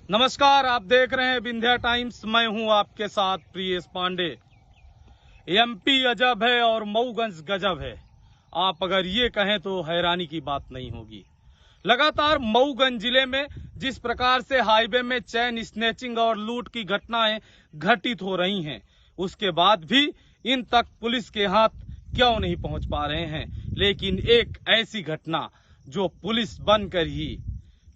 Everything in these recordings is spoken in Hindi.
नमस्कार, आप देख रहे हैं विंध्या टाइम्स। मैं हूं आपके साथ प्रियेश पांडे। एमपी अजब है और मऊगंज गजब है। आप अगर ये कहें तो हैरानी की बात नहीं होगी। लगातार मऊगंज जिले में जिस प्रकार से हाईवे में चैन स्नैचिंग और लूट की घटनाएं घटित हो रही हैं, उसके बाद भी इन तक पुलिस के हाथ क्यों नहीं पहुंच पा रहे हैं। लेकिन एक ऐसी घटना जो पुलिस बनकर ही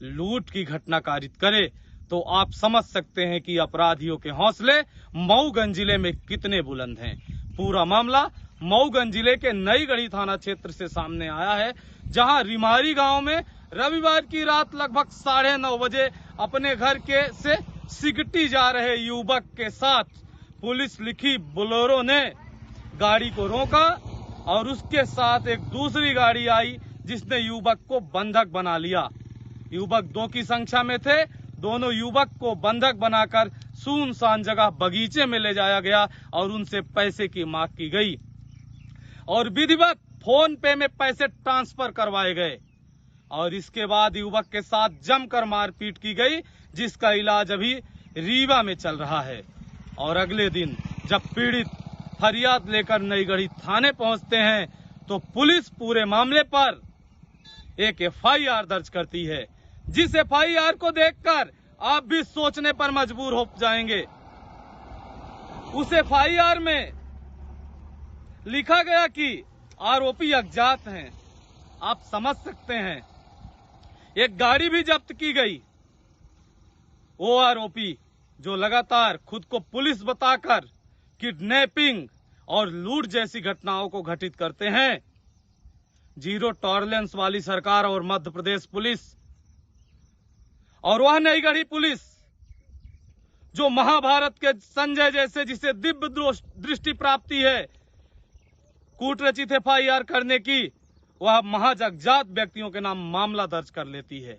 लूट की घटना कारित करे तो आप समझ सकते हैं कि अपराधियों के हौसले मऊगंज जिले में कितने बुलंद हैं। पूरा मामला मऊगंज जिले के नईगढ़ी थाना क्षेत्र से सामने आया है, जहां रिमारी गांव में रविवार की रात लगभग 9:30 बजे अपने घर के से सिगटी जा रहे युवक के साथ पुलिस लिखी बोलेरो ने गाड़ी को रोका और उसके साथ एक दूसरी गाड़ी आई जिसने युवक को बंधक बना लिया। युवक 2 की संख्या में थे। दोनों युवक को बंधक बनाकर सुनसान जगह बगीचे में ले जाया गया और उनसे पैसे की मांग की गई और विधिवत फोन पे में पैसे ट्रांसफर करवाए गए और इसके बाद युवक के साथ जमकर मारपीट की गई, जिसका इलाज अभी रीवा में चल रहा है। और अगले दिन जब पीड़ित फरियाद लेकर नईगढ़ी थाने पहुंचते हैं तो पुलिस पूरे मामले पर एक FIR दर्ज करती है, जिस FIR को देखकर आप भी सोचने पर मजबूर हो जाएंगे। उस FIR में लिखा गया कि आरोपी अज्ञात हैं। आप समझ सकते हैं। एक गाड़ी भी जब्त की गई। वो आरोपी जो लगातार खुद को पुलिस बताकर किडनैपिंग और लूट जैसी घटनाओं को घटित करते हैं। जीरो टॉलरेंस वाली सरकार और मध्य प्रदेश पुलिस और वह नईगढ़ी पुलिस जो महाभारत के संजय जैसे, जिसे दिव्य दृष्टि प्राप्ति है कूटरचित FIR करने की, वह महज अज्ञात व्यक्तियों के नाम मामला दर्ज कर लेती है।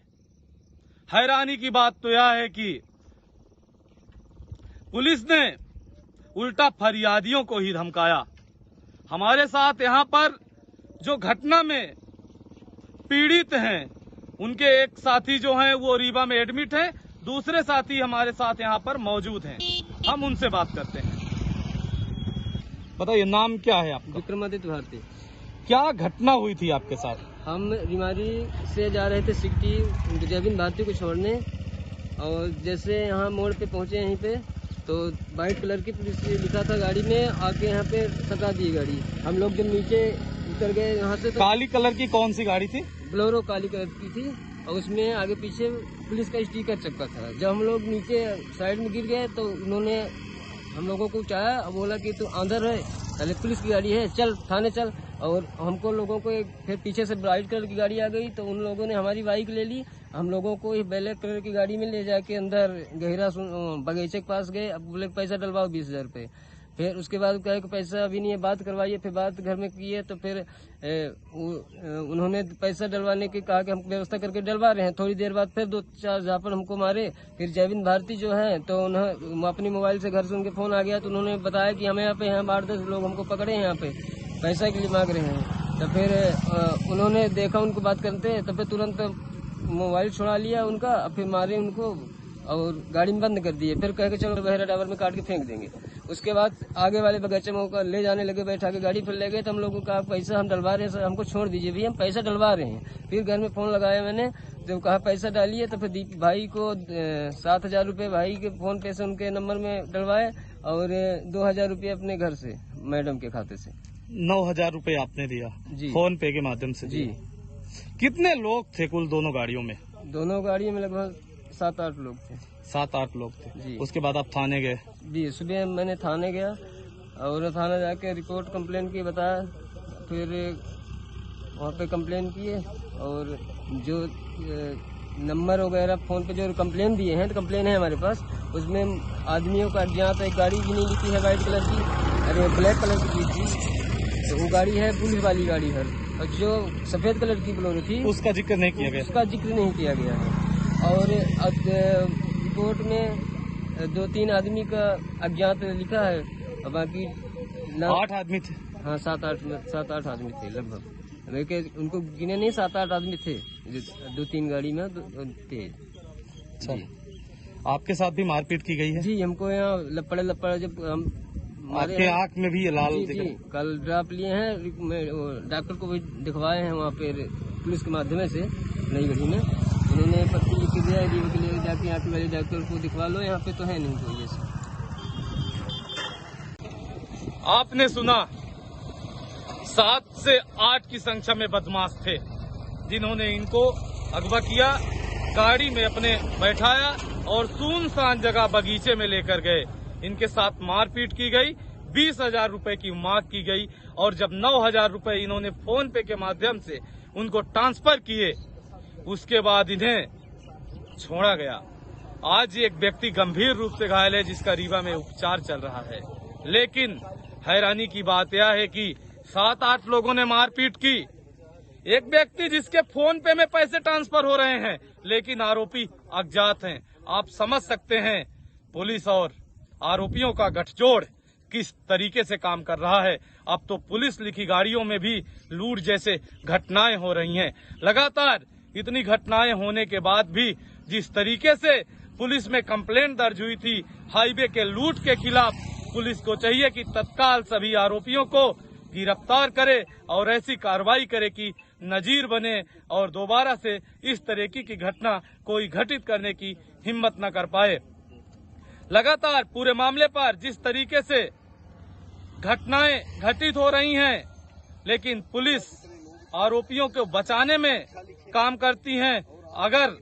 हैरानी की बात तो यह है कि पुलिस ने उल्टा फरियादियों को ही धमकाया। हमारे साथ यहां पर जो घटना में पीड़ित हैं, उनके एक साथी जो हैं वो रीवा में एडमिट हैं। दूसरे साथी हमारे साथ यहाँ पर मौजूद हैं। हम उनसे बात करते हैं। बताइए, नाम क्या है आपका? विक्रमादित्य भारती। क्या घटना हुई थी आपके साथ? हम रिमारी से जा रहे थे सिकटी जयविंद भारती को छोड़ने, और जैसे यहाँ मोड़ पे पहुँचे यहीं पे तो वाइट कलर की पुलिस लिखा था गाड़ी में, आके यहाँ पे सटा दी गाड़ी। हम लोग जब नीचे उतर गए यहाँ से तो काली कलर की कौन सी गाड़ी थी? बोलेरो काली कलर की थी और उसमें आगे पीछे पुलिस का स्टिकर चिपका था। जब हम लोग नीचे साइड में गिर गए तो उन्होंने हम लोगों को उठाया और बोला कि तू अंदर है, पहले पुलिस की गाड़ी है, चल थाने चल। और हमको लोगों को फिर पीछे से ब्राइट कलर की गाड़ी आ गई तो उन लोगों ने हमारी बाइक ले ली। हम लोगों को ब्लैक कलर की गाड़ी में ले जाके अंदर गहरा बगीचे के पास गए। अब बोले पैसा डलवाओ 20,000 रुपये। फिर उसके बाद कहे कि पैसा अभी नहीं है, बात करवाइए। फिर बात घर में किए तो फिर उन्होंने पैसा डलवाने की कहा कि हम व्यवस्था करके डलवा रहे हैं। थोड़ी देर बाद फिर 2-4 झापड़ हमको मारे। फिर जयविंद भारती जो है तो उन्होंने अपनी मोबाइल से घर से उनके फोन आ गया तो उन्होंने बताया कि हमें यहाँ पे 8-10 लोग हमको पकड़े हैं, यहाँ पे पैसा के लिए मांग रहे हैं। तो फिर उन्होंने देखा उनको बात करते, तो फिर तुरंत मोबाइल छुड़ा लिया उनका, फिर मारे उनको और गाड़ी में बंद कर दिए। फिर कह के चलो बहरा डाबर में काट के फेंक देंगे। उसके बाद आगे वाले बगीचे में ले जाने लगे, बैठा के गाड़ी फिर ले गए। तो हम लोगों को कहा पैसा हम डलवा रहे हैं सर, हमको छोड़ दीजिए भैया, हम पैसा डलवा रहे हैं। फिर घर में फोन लगाया मैंने, जब कहा पैसा डालिए तो फिर भाई को 7,000 रुपये भाई के फोन पे से उनके नंबर में डलवाए और 2,000 रुपये अपने घर से मैडम के खाते से। 9,000 रुपये आपने दिया जी, फोन पे के माध्यम से जी। कितने लोग थे कुल दोनों गाड़ियों में? दोनों गाड़ियों में लगभग 7-8 लोग थे। 7-8 लोग थे जी। उसके बाद आप थाने गए? जी, सुबह मैंने थाने गया और थाने जाके रिपोर्ट कंप्लेन की बताया। फिर वहाँ पे कंप्लेन किए और जो नंबर वगैरह फोन पे जो कंप्लेन दिए हैं, तो कंप्लेन है हमारे पास, उसमें आदमियों का अज्ञात एक गाड़ी भी नहीं लिखी है वाइट कलर की, अरे ब्लैक कलर की थी। तो वो गाड़ी है पुलिस वाली गाड़ी है, और जो सफेद कलर की बोलेरो थी उसका जिक्र नहीं किया गया। उसका जिक्र नहीं किया गया है। और रिपोर्ट में 2-3 आदमी का अज्ञात लिखा है, और बाकी 8 आदमी थे। हाँ, 7-8 आदमी थे लगभग। लेकिन उनको गिने नहीं, 7-8 आदमी थे, 2-3 गाड़ी में थे। आपके साथ भी मारपीट की गई है? जी, हमको यहाँ लपड़े जब हम आपके आँख में भी ये लाल जी, कल ड्राप लिए हैं, डॉक्टर को भी दिखवाए हैं वहाँ पे पुलिस के माध्यम से नई गढ़ी में। उन्होंने पट्टी लिख के दिया है के लिए जाके आँख वाले डॉक्टर को दिखवा लो, यहाँ पे तो है नहीं कोई ऐसा। आपने सुना 7 से 8 की संख्या में बदमाश थे जिन्होंने इनको अगवा किया, गाड़ी में अपने बैठाया और सुनसान जगह बगीचे में लेकर गए। इनके साथ मारपीट की गई, 20,000 रुपए की मांग की गई और जब 9,000 रुपए इन्होंने फोन पे के माध्यम से उनको ट्रांसफर किए, उसके बाद इन्हें छोड़ा गया। आज एक व्यक्ति गंभीर रूप से घायल है जिसका रीवा में उपचार चल रहा है। लेकिन हैरानी की बात यह है कि 7-8 लोगों ने मारपीट की। एक व्यक्ति जिसके फोन पे में पैसे ट्रांसफर हो रहे हैं, लेकिन आरोपी अज्ञात हैं। आप समझ सकते हैं पुलिस और आरोपियों का गठजोड़ किस तरीके से काम कर रहा है। अब तो पुलिस लिखी गाड़ियों में भी लूट जैसे घटनाएं हो रही हैं। लगातार इतनी घटनाएं होने के बाद भी जिस तरीके से पुलिस में कंप्लेंट दर्ज हुई थी हाईवे के लूट के खिलाफ, पुलिस को चाहिए कि तत्काल सभी आरोपियों को गिरफ्तार करे और ऐसी कार्रवाई करे कि नजीर बने और दोबारा से इस तरह की घटना कोई घटित करने की हिम्मत न कर पाए। लगातार पूरे मामले पर जिस तरीके से घटनाएं घटित हो रही हैं, लेकिन पुलिस आरोपियों को बचाने में काम करती है। अगर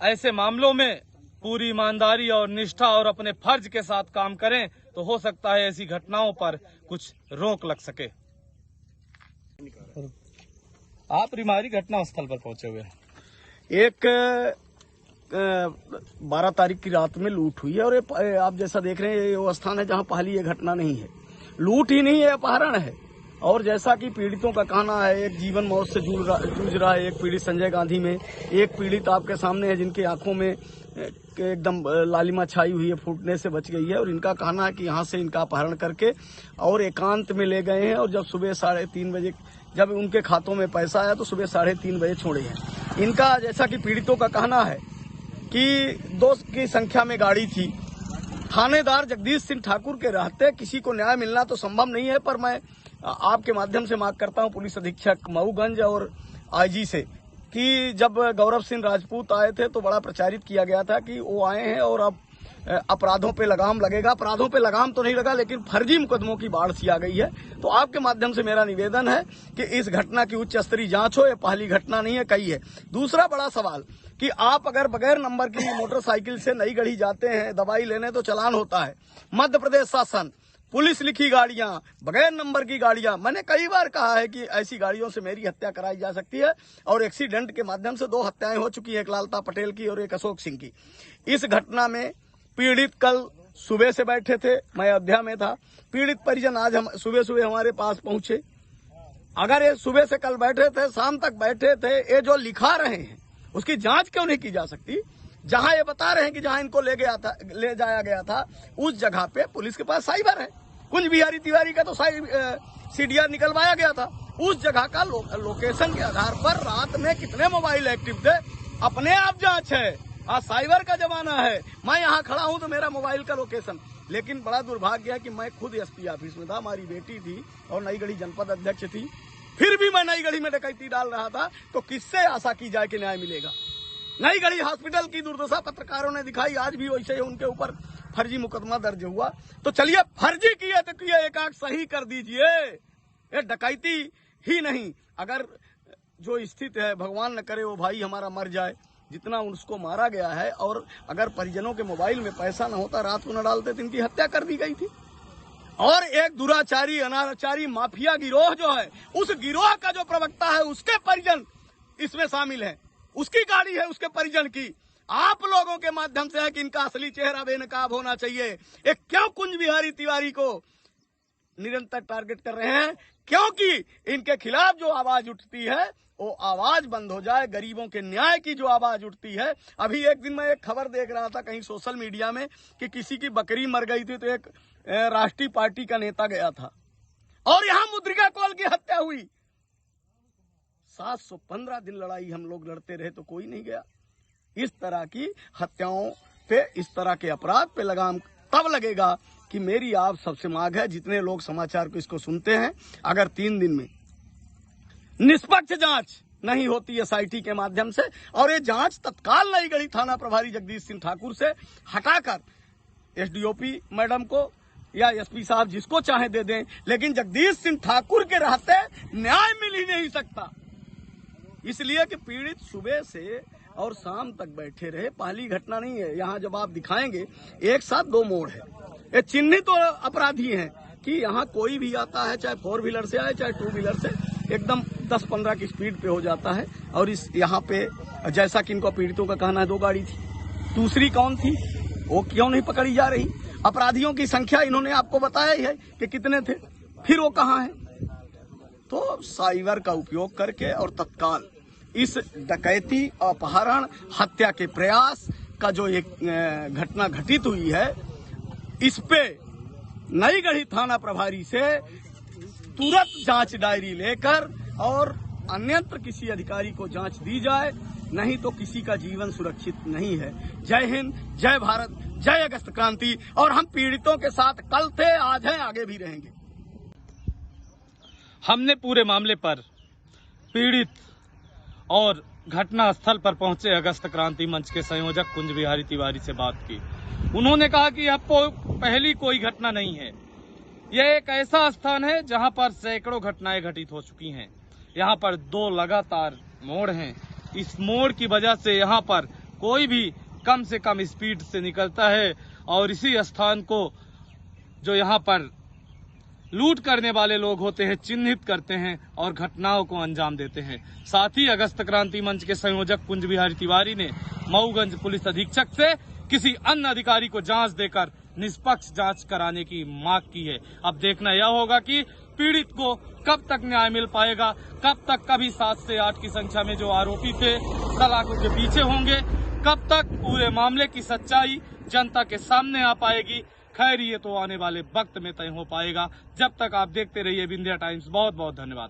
ऐसे मामलों में पूरी ईमानदारी और निष्ठा और अपने फर्ज के साथ काम करें तो हो सकता है ऐसी घटनाओं पर कुछ रोक लग सके। आप रिमारी घटना स्थल पर पहुंचे हुए हैं। एक 12 तारीख की रात में लूट हुई है और ये आप जैसा देख रहे हैं ये वो स्थान है जहां पहली ये घटना नहीं है, लूट ही नहीं है, अपहरण है। और जैसा कि पीड़ितों का कहना है, एक जीवन मौत से जूझ रहा है। एक पीड़ित संजय गांधी में, एक पीड़ित आपके सामने है जिनकी आंखों में एकदम लालिमा छाई हुई है, फूटने से बच गई है। और इनका कहना है कि यहाँ से इनका अपहरण करके और एकांत में ले गए हैं और जब सुबह 3:30 बजे जब उनके खातों में पैसा आया तो सुबह 3:30 बजे छोड़े हैं। इनका जैसा कि पीड़ितों का कहना है कि 2 की संख्या में गाड़ी थी। थानेदार जगदीश सिंह ठाकुर के रहते किसी को न्याय मिलना तो संभव नहीं है, पर मैं आपके माध्यम से मांग करता हूं पुलिस अधीक्षक मऊगंज और आईजी से कि जब गौरव सिंह राजपूत आए थे तो बड़ा प्रचारित किया गया था कि वो आए हैं और अब अपराधों पे लगाम लगेगा। अपराधों पे लगाम तो नहीं लगा, लेकिन फर्जी मुकदमों की बाढ़ सी आ गई है। तो आपके माध्यम से मेरा निवेदन है कि इस घटना की उच्च स्तरीय जांच हो। ये पहली घटना नहीं है, कई है। दूसरा बड़ा सवाल कि आप अगर बगैर नंबर की मोटरसाइकिल से नई गढ़ी जाते हैं दवाई लेने तो चालान होता है। मध्य प्रदेश शासन पुलिस लिखी गाड़ियां, बगैर नंबर की गाड़ियां, मैंने कई बार कहा है कि ऐसी गाड़ियों से मेरी हत्या कराई जा सकती है और एक्सीडेंट के माध्यम से 2 हत्याएं हो चुकी है, एक लालता पटेल की और एक अशोक सिंह की। इस घटना में पीड़ित कल सुबह से बैठे थे, मैं अयोध्या में था। पीड़ित परिजन आज हम सुबह हमारे पास पहुंचे। अगर ये सुबह से कल बैठे थे, शाम तक बैठे थे, ये जो लिखा रहे हैं उसकी जांच क्यों नहीं की जा सकती? जहां ये बता रहे हैं कि जहां इनको ले जाया गया था उस जगह पे पुलिस के पास साइबर है। कुंज बिहारी तिवारी का तो सीडीआर निकलवाया गया था। उस जगह का लोकेशन के आधार पर रात में कितने मोबाइल एक्टिव थे अपने आप जांच है। आज साइबर का जमाना है। मैं यहाँ खड़ा हूँ तो मेरा मोबाइल का लोकेशन, लेकिन बड़ा दुर्भाग्य है कि मैं खुद एसपी ऑफिस में था, हमारी बेटी थी और नई गढ़ी जनपद अध्यक्ष थी, फिर भी मैं नई गढ़ी में डकैती डाल रहा था। तो किससे आशा की जाए कि न्याय मिलेगा? नई गढ़ी हॉस्पिटल की दुर्दशा पत्रकारों ने दिखाई, आज भी वैसे ही उनके ऊपर फर्जी मुकदमा दर्ज हुआ। तो चलिए फर्जी किया तो किया, एक आंख सही कर दीजिए। ये डकैती ही नहीं, अगर जो स्थिति है भगवान न करे वो भाई हमारा मर जाए जितना उसको मारा गया है, और अगर परिजनों के मोबाइल में पैसा न होता रात को न डालते तो इनकी हत्या कर दी गई थी। और एक दुराचारी अनाचारी माफिया गिरोह जो है, उस गिरोह का जो प्रवक्ता है उसके परिजन इसमें शामिल है, उसकी गाड़ी है उसके परिजन की। आप लोगों के माध्यम से है कि इनका असली चेहरा बेनकाब होना चाहिए। एक क्यों कुंज बिहारी तिवारी को निरंतर टारगेट कर रहे हैं? क्योंकि इनके खिलाफ जो आवाज उठती है वो आवाज बंद हो जाए। गरीबों के न्याय की जो आवाज उठती है। अभी एक दिन मैं एक खबर देख रहा था कहीं सोशल मीडिया में कि किसी की बकरी मर गई थी तो एक राष्ट्रीय पार्टी का नेता गया था और यहां मुद्रिका कौल की हत्या हुई। 715 दिन लड़ाई हम लोग लड़ते रहे तो कोई नहीं गया। इस तरह की हत्याओं पे इस तरह के अपराध पे लगाम तब लगेगा कि मेरी आप सबसे मांग है, जितने लोग समाचार को इसको सुनते हैं, अगर 3 दिन में निष्पक्ष जांच नहीं होती एसआईटी के माध्यम से, और ये जांच तत्काल नई गढ़ी थाना प्रभारी जगदीश सिंह ठाकुर से हटाकर एसडीओपी मैडम को या एसपी साहब जिसको चाहे दे दें, लेकिन जगदीश सिंह ठाकुर के रहते न्याय मिल ही नहीं सकता। इसलिए कि पीड़ित सुबह से और शाम तक बैठे रहे। पहली घटना नहीं है, यहाँ जब आप दिखाएंगे एक साथ 2 मोड़ है, ये चिन्हित तो अपराधी हैं कि यहाँ कोई भी आता है, चाहे 4 व्हीलर से आए चाहे 2 व्हीलर से, एकदम 10-15 की स्पीड पे हो जाता है। और इस यहाँ पे जैसा कि इनको पीड़ितों का कहना है 2 गाड़ी थी, दूसरी कौन थी वो क्यों नहीं पकड़ी जा रही? अपराधियों की संख्या इन्होंने आपको बताया ही है कि कितने थे, फिर वो कहाँ है? तो साइबर का उपयोग करके और तत्काल इस डकैती, अपहरण, हत्या के प्रयास का जो एक घटना घटित हुई है, इस पे नई गढ़ी थाना प्रभारी से तुरंत जांच डायरी लेकर और अन्यत्र किसी अधिकारी को जांच दी जाए, नहीं तो किसी का जीवन सुरक्षित नहीं है। जय हिंद, जय भारत, जय अगस्त क्रांति। और हम पीड़ितों के साथ कल थे, आज हैं, आगे भी रहेंगे। हमने पूरे मामले पर पीड़ित और घटना स्थल पर पहुंचे अगस्त क्रांति मंच के संयोजक कुंज बिहारी तिवारी से बात की। उन्होंने कहा कि अब पहली कोई घटना नहीं है, यह एक ऐसा स्थान है जहां पर सैकड़ों घटनाएं घटित हो चुकी हैं। यहां पर 2 लगातार मोड़ हैं। इस मोड़ की वजह से यहां पर कोई भी कम से कम स्पीड से निकलता है और इसी स्थान को जो यहां पर लूट करने वाले लोग होते हैं चिन्हित करते हैं और घटनाओं को अंजाम देते हैं। साथ ही अगस्त क्रांति मंच के संयोजक कुंज बिहारी तिवारी ने मऊगंज पुलिस अधीक्षक से किसी अन्य अधिकारी को जांच देकर निष्पक्ष जांच कराने की मांग की है। अब देखना यह होगा कि पीड़ित को कब तक न्याय मिल पाएगा, कब तक कभी 7 से 8 की संख्या में जो आरोपी थे सलाखों के पीछे होंगे, कब तक पूरे मामले की सच्चाई जनता के सामने आ पाएगी। खैर ये तो आने वाले वक्त में तय हो पाएगा। जब तक आप देखते रहिए विंध्या टाइम्स। बहुत बहुत धन्यवाद।